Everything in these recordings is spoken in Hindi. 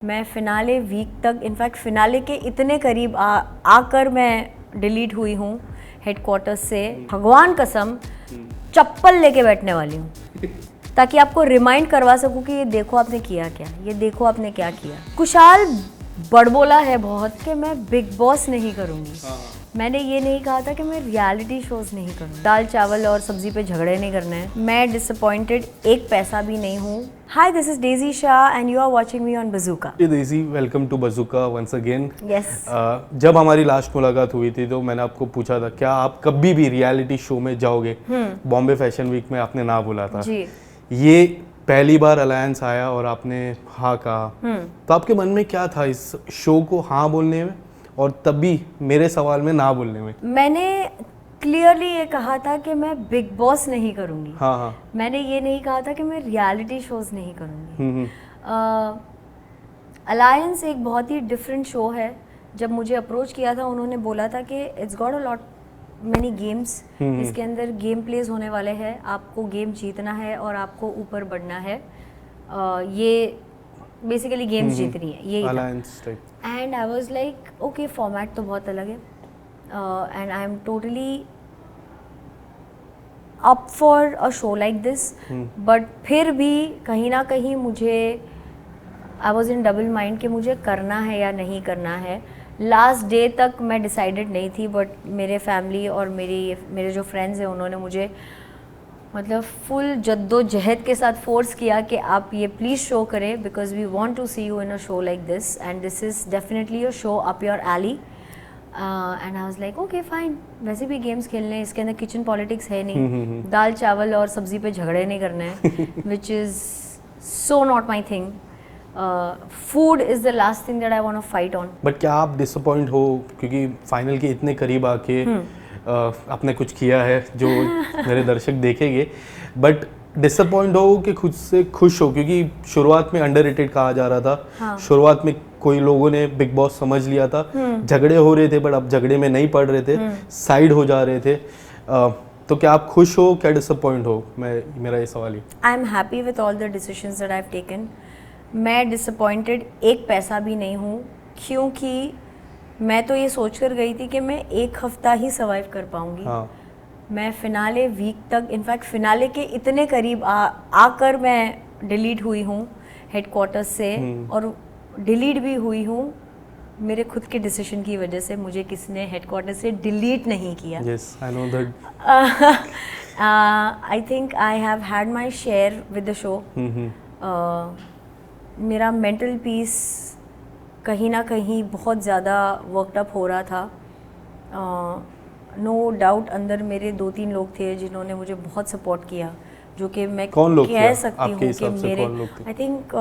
मैं फिनाले वीक तक, इनफैक्ट फिनाले के इतने करीब आकर मैं डिलीट हुई हूँ हेडक्वार्टर्स से। भगवान कसम चप्पल लेके बैठने वाली हूँ ताकि आपको रिमाइंड करवा सकूँ कि ये देखो आपने किया क्या, ये देखो आपने क्या किया। कुशाल बड़बोला है बहुत कि मैं बिग बॉस नहीं करूँगी। मैंने ये नहीं कहा था कि मैं रियलिटी शोज नहीं करूँ। दाल चावल और सब्जी पे झगड़े नहीं करने हैं। मैं डिसअपॉइंटेड एक पैसा भी नहीं हूँ। Hi, this is Daisy Shah and you are watching me on Bazooka. Daisy, welcome to Bazooka once again. Yes. जब हमारी लास्ट मुलाकात हुई थी तो मैंने आपको पूछा था क्या आप कभी भी रियलिटी शो में जाओगे। बॉम्बे फैशन वीक में आपने ना बोला था जी। ये पहली बार अलायंस आया और आपने हाँ कहा। तो आपके मन में क्या था इस शो को हाँ बोलने में और तब भी मेरे सवाल में ना बोलने में? मैंने क्लियरली ये कहा था कि मैं बिग बॉस नहीं करूँगी। हाँ हाँ। मैंने ये नहीं कहा था कि मैं रियलिटी शोज नहीं करूँगी। अलायंस एक बहुत ही डिफरेंट शो है। जब मुझे अप्रोच किया था उन्होंने बोला था कि it's got a lot many games, इसके अंदर गेम प्लेस होने वाले हैं, आपको गेम जीतना है और आपको ऊपर बढ़ना है। ये बेसिकली गेम्स जीतनी है, यही alliance type. And I was like okay, format तो बहुत अलग है and I am totally up for a show like this. But फिर भी कहीं ना कहीं मुझे I was in double mind कि मुझे करना है या नहीं करना है। लास्ट डे तक मैं डिसाइडेड नहीं थी, बट मेरे फैमिली और मेरे जो फ्रेंड्स हैं उन्होंने मुझे मतलब फुल जद्दोजहद के साथ फोर्स किया कि आप ये प्लीज़ शो करें because we want to see you in a show like this and this is definitely a show up your alley. And I was like okay fine, वैसे भी गेम्स खेलने हैं, इसके अंदर किचन पॉलिटिक्स है नहीं, दाल चावल और सब्जी पे झगड़े नहीं करने हैं, which is so not my thing. Food is the last thing that I want to fight on. But क्या आप डिसअपॉइंट हो क्योंकि फाइनल के इतने करीब आके आपने कुछ किया है जो मेरे दर्शक देखेंगे, बट डिसअपॉइंट हो कि खुद से खुश हो क्योंकि शुरुआत में अंडररेटेड कहा जा रहा था। हाँ। शुरुआत में कोई लोगों ने बिग बॉस समझ लिया था, झगड़े हो रहे थे बट अब झगड़े में नहीं पड़ रहे थे, साइड हो जा रहे थे। तो क्या आप खुश हो, क्या डिसअपॉइंट हो? मेरा ये सवाल ही। I am happy with all the decisions that I have taken. मैं डिसअपॉइंटेड एक पैसा भी नहीं हूँ क्योंकि मैं तो ये सोच कर गई थी कि मैं एक हफ्ता ही सर्वाइव कर पाऊँगी। हाँ। मैं फिनाले वीक तक, इनफैक्ट फिनाले के इतने करीब आकर मैं डिलीट हुई हूँ हेडक्वार्टर्स से और डिलीट भी हुई हूँ मेरे खुद के डिसीजन की वजह से। मुझे किसी ने हेडक्वार्टर से डिलीट नहीं किया। Yes, I know that. I think I have had my share with the show. मेरा मेंटल पीस कहीं ना कहीं बहुत ज़्यादा वर्कअप हो रहा था। नो डाउट अंदर मेरे 2-3 लोग थे जिन्होंने मुझे बहुत सपोर्ट किया, जो कि मैं कह सकती हूँ कि मेरे आई थिंक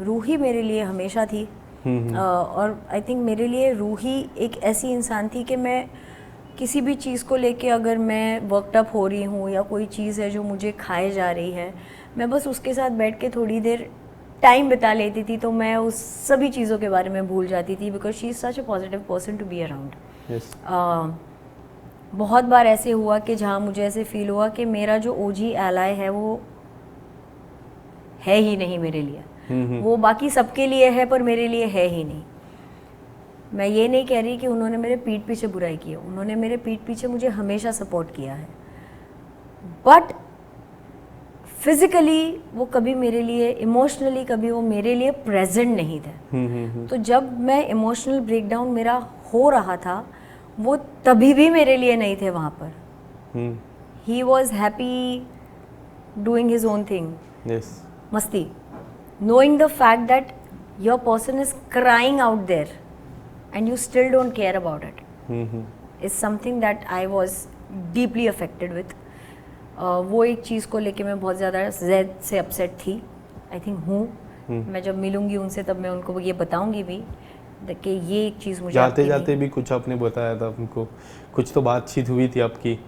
रूही मेरे लिए हमेशा थी। और आई थिंक मेरे लिए रूही एक ऐसी इंसान थी कि मैं किसी भी चीज़ को लेके अगर मैं वर्कअप हो रही हूँ या कोई चीज़ है जो मुझे खाए जा रही है, मैं बस उसके साथ बैठ के थोड़ी देर टाइम बिता लेती थी तो मैं उस सभी चीज़ों के बारे में भूल जाती थी because she is such a positive person to be around. बहुत बार ऐसे हुआ कि जहाँ मुझे ऐसे फील हुआ कि मेरा जो ओजी एलाय है वो है ही नहीं मेरे लिए। वो बाकी सबके लिए है पर मेरे लिए है ही नहीं। मैं ये नहीं कह रही कि उन्होंने मेरे पीठ पीछे बुराई की है, उन्होंने मेरे पीठ पीछे मुझे हमेशा सपोर्ट किया है, बट फिजिकली वो कभी मेरे लिए, इमोशनली कभी वो मेरे लिए प्रेजेंट नहीं थे। तो जब मैं इमोशनल ब्रेकडाउन मेरा हो रहा था वो तभी भी मेरे लिए नहीं थे वहाँ पर। He was happy doing his own thing, मस्ती, knowing the fact that your person is crying out there and you still don't care about it is something that I was deeply affected with. वो एक चीज़ को लेके मैं बहुत ज़्यादा ज़ैद से अपसेट थी। आई थिंक हूँ मैं जब मिलूँगी उनसे तब मैं उनको ये बताऊँगी भी कि ये एक चीज़ मुझे जाते जाते भी कुछ आपने बताया था उनको, कुछ तो बातचीत हुई थी आपकी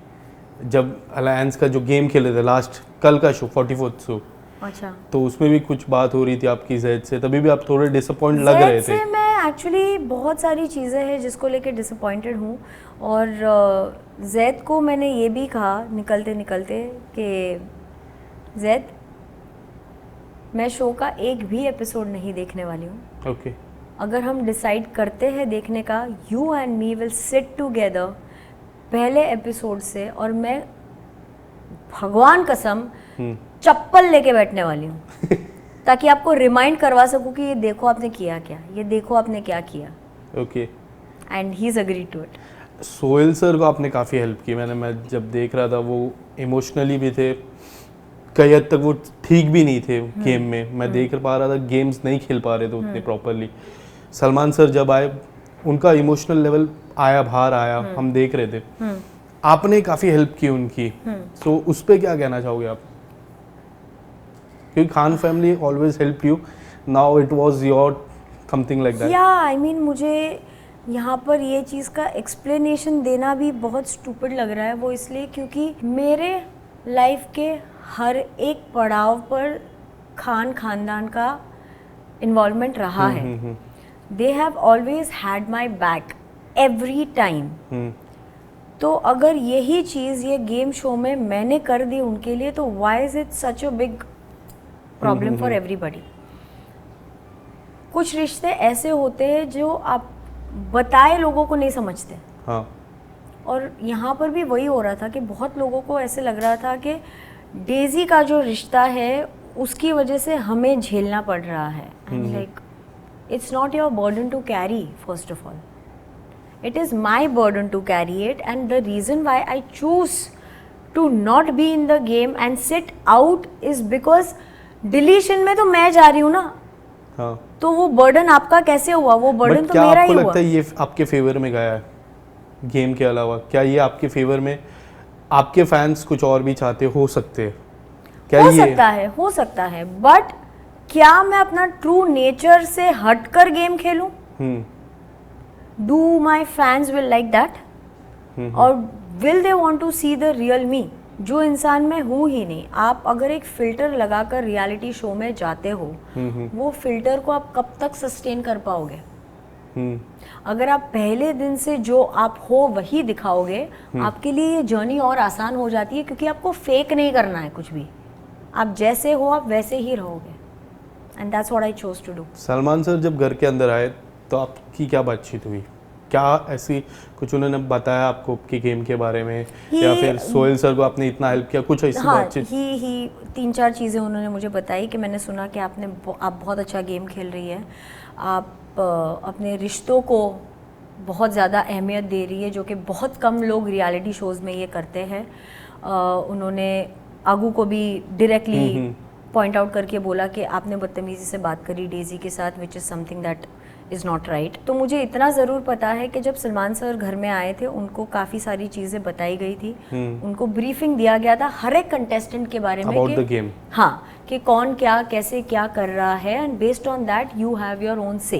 जब अलायंस का जो गेम खेले थे लास्ट कल का शो 44th शो। अच्छा, तो उसमें भी कुछ बात हो रही थी आपकी ज़ैद से, तभी भी आप थोड़े डिसअपॉइंट लग रहे थे। से मैं एक्चुअली बहुत सारी चीज़ें हैं जिसको लेके डिसअपॉइंटेड हूँ और ज़ैद को मैंने ये भी कहा निकलते निकलते कि ज़ैद मैं शो का एक भी एपिसोड नहीं देखने वाली हूँ ओके अगर हम डिसाइड करते हैं देखने का, you and me will sit together पहले एपिसोड से, और मैं भगवान कसम चप्पल लेके बैठने वाली हूँ ताकि आपको रिमाइंड करवा सकूँ कि ये देखो आपने किया क्या, ये देखो आपने क्या किया. Okay. And he is agree to it. Sohail sir को आपने काफ़ी हेल्प की. मैं जब देख रहा था वो इमोशनली भी थे, कई हद तक वो ठीक भी नहीं थे गेम में. मैं देख पा रहा था गेम्स नहीं खेल पा रहे थे उतने प्रॉपरली. सलमान सर जब आए उनका इमोशनल लेवल आया, बाहर आया, हम देख रहे थे. आपने काफ़ी हेल्प की उनकी. सो उस पर क्या कहना चाहोगे आप? क्योंकि Khan family always help you, now it was your something like that. या आई मीन मुझे यहाँ पर ये चीज़ का एक्सप्लेनेशन देना भी बहुत स्टूपिड लग रहा है. वो इसलिए क्योंकि मेरे लाइफ के हर एक पड़ाव पर खान खानदान का इन्वॉल्वमेंट रहा है. They have always had my back every time. तो अगर यही चीज़ ये गेम शो में मैंने कर दी उनके लिए, तो why is it such a big problem for everybody. कुछ रिश्ते ऐसे होते हैं जो आप बताए लोगों को नहीं समझते. हाँ. और यहाँ पर भी वही हो रहा था कि बहुत लोगों को ऐसे लग रहा था कि डेजी का जो रिश्ता है उसकी वजह से हमें झेलना पड़ रहा है. And like it's not your burden to carry. First of all it is my burden to carry it, and the reason why I choose to not be in the game and sit out is because deletion में तो मैं जा रही हूँ ना. हाँ. तो वो बर्डन आपका कैसे हुआ? वो बर्डन तो मेरा ही हुआ. आपको लगता है ये आपके फेवर में गया है गेम के अलावा? क्या ये आपके फेवर में, आपके फैंस कुछ और भी चाहते हो सकते हैं क्या? हो सकता है बट क्या मैं अपना ट्रू नेचर से हटकर game खेलूं? Do my fans will like that? और will they want to see the real me? जो इंसान मैं हूँ ही नहीं. आप अगर एक फिल्टर लगाकर रियलिटी शो में जाते हो, वो फिल्टर को आप कब तक सस्टेन कर पाओगे? अगर आप पहले दिन से जो आप हो वही दिखाओगे, आपके लिए ये जर्नी और आसान हो जाती है, क्योंकि आपको फेक नहीं करना है कुछ भी. आप जैसे हो आप वैसे ही रहोगे. And that's what I chose to do. Salman sir जब घर के अंदर आए तो आपकी क्या बातचीत हुई? क्या ऐसी कुछ उन्होंने बताया आपको कि गेम के बारे में, या फिर सोहेल सर को आपने इतना हेल्प किया, कुछ ऐसी बातचीत? ही 3-4 चीज़ें उन्होंने मुझे बताई कि मैंने सुना कि आप बहुत अच्छा गेम खेल रही है, आप अपने रिश्तों को बहुत ज़्यादा अहमियत दे रही है, जो कि बहुत कम लोग रियलिटी शोज़ में ये करते हैं. उन्होंने आगू को भी डायरेक्टली पॉइंट आउट करके बोला कि आपने बदतमीज़ी से बात करी डेजी के साथ, which is something that is not right. तो मुझे इतना ज़रूर पता है कि जब सलमान सर घर में आए थे उनको काफ़ी सारी चीज़ें बताई गई थी. उनको ब्रीफिंग दिया गया था हर एक कंटेस्टेंट के बारे में अबाउट द गेम. हाँ, कि कौन क्या कैसे क्या कर रहा है, and based on that you have your own say.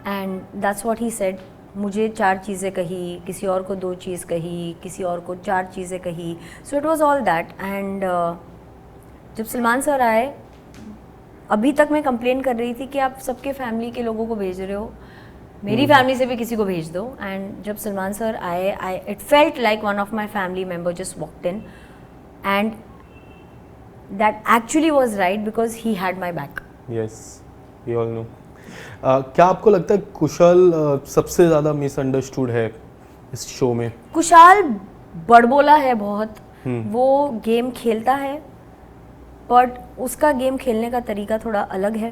And that's what he said. मुझे 4 चीज़ें कही, किसी और को 2 चीज़ कही, किसी और को 4 चीज़ें कही. So it was all that. And जब सलमान सर आए, अभी तक मैं कंप्लेन कर रही थी कि आप सबके फैमिली के लोगों को भेज रहे हो, मेरी फैमिली से भी किसी को भेज दो. एंड जब सलमान सर आए, it felt like one of my family member just walked in, and that actually was right because he had my back. Yes, we all know. क्या आपको लगता है कुशाल सबसे ज़्यादा मिसअंडरस्टूड है इस शो में? कुशाल बड़बोला है बहुत. वो गेम खेलता है बट उसका गेम खेलने का तरीका थोड़ा अलग है.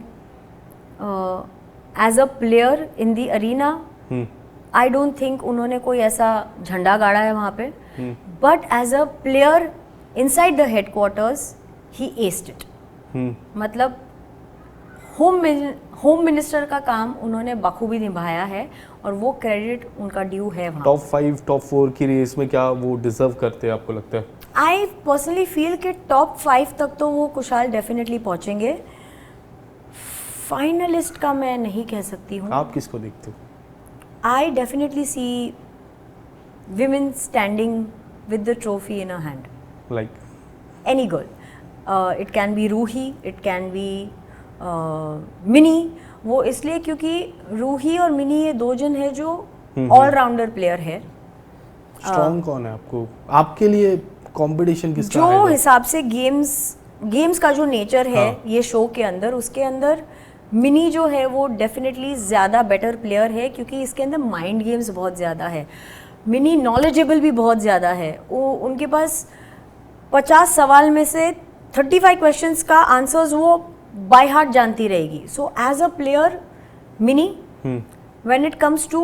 As a player in the arena I don't think उन्होंने कोई ऐसा झंडा गाड़ा है वहाँ पे, but as a player inside the headquarters he aced it. मतलब होम मिनिस्टर का काम उन्होंने बखूबी निभाया है, और वो क्रेडिट उनका ड्यू है वहाँ. टॉप 5 टॉप 4 की रेस में क्या वो डिजर्व करते हैं आपको लगता है? आई पर्सनली फील कि टॉप 5 तक तो वो कुशाल डेफिनेटली पहुँचेंगे. फाइनलिस्ट का मैं नहीं कह सकती हूँ. आप किसको देखते हो? I definitely see women standing with the trophy in a hand. Like any girl. It can be Roohi, it can be Mini. वो इसलिए क्योंकि रूही और मिनी ये 2 जन है जो ऑलराउंडर प्लेयर है. स्ट्रॉन्ग कौन है आपको, आपके लिए कंपटीशन किसका जो है? हिसाब से गेम्स गेम्स का जो नेचर है ये शो के अंदर, उसके अंदर मिनी जो है वो डेफिनेटली ज़्यादा बेटर प्लेयर है, क्योंकि इसके अंदर माइंड गेम्स बहुत ज़्यादा है। मिनी नॉलेजेबल भी बहुत ज़्यादा है। वो उनके पास 50 सवाल में से 35 क्वेश्चंस का आंसर्स वो बाय हार्ट जानती रहेगी। So as a player Mini, when it comes to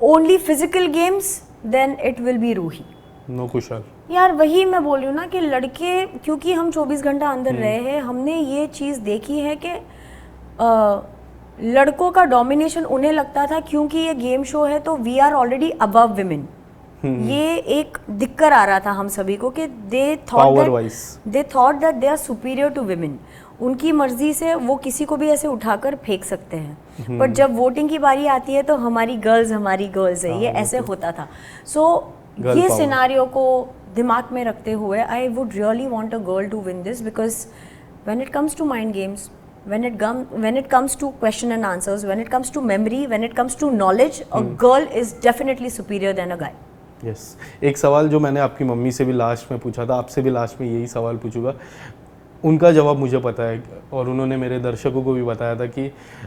only physical games, then it will be Ruhi. No Kushal. यार वही मैं बोल रही हूँ ना कि लड़के, क्योंकि हम 24 घंटा अंदर रहे हैं, हमने ये चीज़ देखी है कि लड़कों का डोमिनेशन उन्हें लगता था क्योंकि ये गेम शो है तो we are already above women. ये एक दिक्कत आ रहा था हम सभी को कि they thought that they are superior to women. उनकी मर्जी से वो किसी को भी ऐसे उठाकर फेंक सकते हैं, बट जब वोटिंग की बारी आती है तो हमारी गर्ल्स है, ये ऐसे होता था। सो ये सिनारियो को दिमाग में रखते हुए I would really want a girl to win this, because when it comes to mind games, when it comes to question and answers, when it comes to memory, when it comes to knowledge, a girl is definitely superior than a guy. Yes. एक सवाल जो मैंने आपकी मम्मी से भी लास्ट में पूछा था, आपसे भी लास्ट में यही सवाल पूछूंगा, उनका जवाब मुझे पता है और उन्होंने मेरे दर्शकों को भी बताया था कि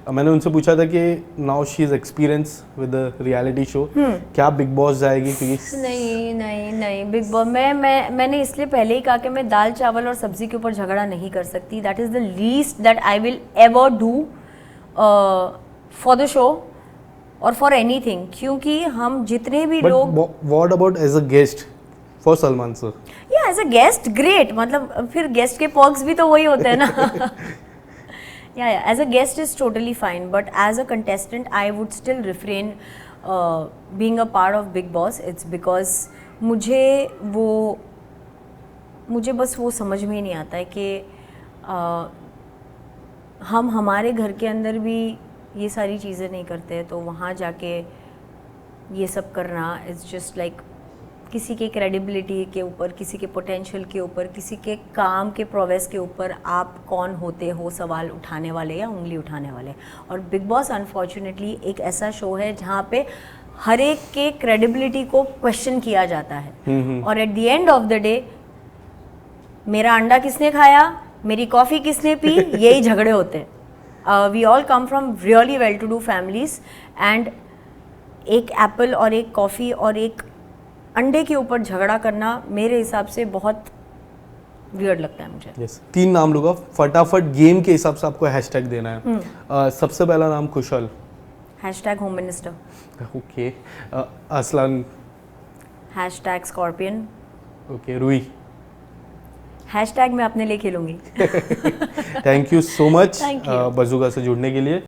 मैंने उनसे पूछा था कि now she is experience with the reality show, क्या बिग बॉस जाएगी? क्योंकि नहीं बिग बॉस मैंने इसलिए पहले ही कहा कि मैं दाल चावल और सब्जी के ऊपर झगड़ा नहीं कर सकती। That is the least that I will ever do for the show और फॉर एनीथिंग, क्योंकि हम जितने भी लोग। What about as a guest for Salman sir? या एज अ गेस्ट ग्रेट, मतलब फिर गेस्ट के पर्क्स भी तो वही होते हैं ना। या as a guest is totally fine, but as a contestant I would still refrain being a part of Bigg Boss. It's because मुझे बस वो समझ में ही नहीं आता है कि हम हमारे घर के अंदर भी ये सारी चीज़ें नहीं करते, तो वहाँ जाके ये सब करना इज़ जस्ट लाइक किसी के क्रेडिबिलिटी के ऊपर, किसी के पोटेंशियल के ऊपर, किसी के काम के प्रोग्रेस के ऊपर आप कौन होते हो सवाल उठाने वाले या उंगली उठाने वाले। और बिग बॉस अनफॉर्चुनेटली एक ऐसा शो है जहाँ पे हर एक के क्रेडिबिलिटी को क्वेश्चन किया जाता है, और at the end of the day मेरा अंडा किसने खाया, मेरी कॉफ़ी किसने पी, यही झगड़े होते हैं। We all come from really well to do families, and एक एप्पल और एक कॉफ़ी और एक अंडे के ऊपर झगड़ा करना मेरे हिसाब से बहुत वियर्ड लगता है मुझे। yes. 3 नाम लूँगा, फटाफट गेम के हिसाब से आपको हैशटैग देना है। सबसे पहला नाम Kushal, hashtag home minister. Okay. Aslan, hashtag scorpion. Okay. Ruhi, hashtag मैं अपने लिए खेलूंगी। Thank you so much Thank you. बजूगा से जुड़ने के लिए।